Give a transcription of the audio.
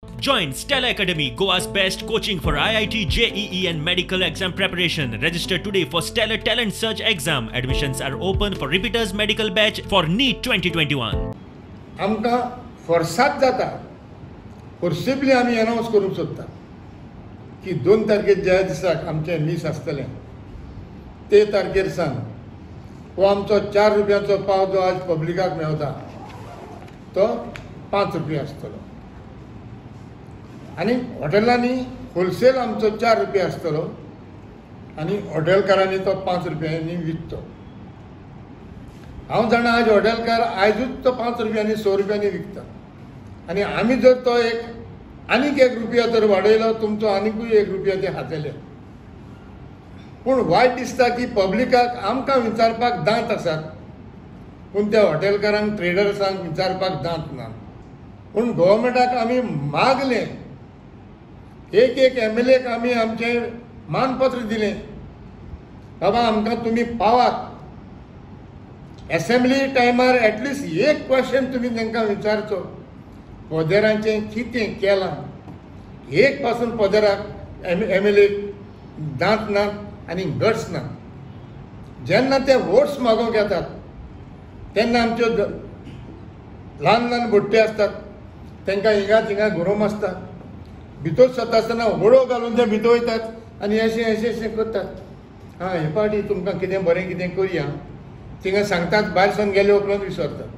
Join Stella Academy, Goa's best coaching for IIT, JEE and medical exam preparation. Register today for Stellar Talent Search exam. Admissions are open for repeaters medical batch for NEET 2021. आमकां फोर्सात जाता, forcibly आमी announce करूंक सोदता की 2 तारखेर ज्या दिसाक आमचें मीस आसतलें ते तारखेर सावन हो आमचो 4 रुपयांचो पाव जो आज पब्लिकाक मेळटा तो 5 रुपया आसतलो आनी हॉटेलांनी होलसेल आमचो 4 रुपया आसतलो आनी हॉटेलकारांनी तो 5 रुपयांनी विकतो. हांव जाणा आज हॉटेलकार आयजूच तो 5 रुपयांनी 6 रुपयांनी विकता आनी आमी जर तो आनीक 1 रुपया जर वाडयलो तुमचो आनीकूय 1 रुपया ते खातेले. पूण वायट दिसता की पब्लिकाक आमकां विचारपाक दांत आसात पूण त्या हॉटेलकारांक ट्रेडर्सांक विचारपाक दांत ना. पूण गव्हर्मेंटाक आमी मागलें, एक MLAक आमी आमचें मानपत्र दिलें, बाबा आमकां तुमी पावात. असेंब्ली टायमार एटलिस्ट एक क्वेश्चन तुमी तांकां विचारचो, पोदेरांचें कितें केलां. एक पासून पोदेराक MLAक दांत ना आनी गट्स ना. जेन्ना ते वोट्स मागोवंक येतात तेन्ना आमच्यो ल्हान ल्हान भुट्टे आसतात तांकां हिंगा थिंगा गरोम आसता, भितर सरता आसतना वडो घालून ते भितर वयतात आनी अशें करतात. हे पाटी तुमकां कितें बरें कितें करया थिंगा सांगतात, भायर सावन गेले उपरांत विसरतात.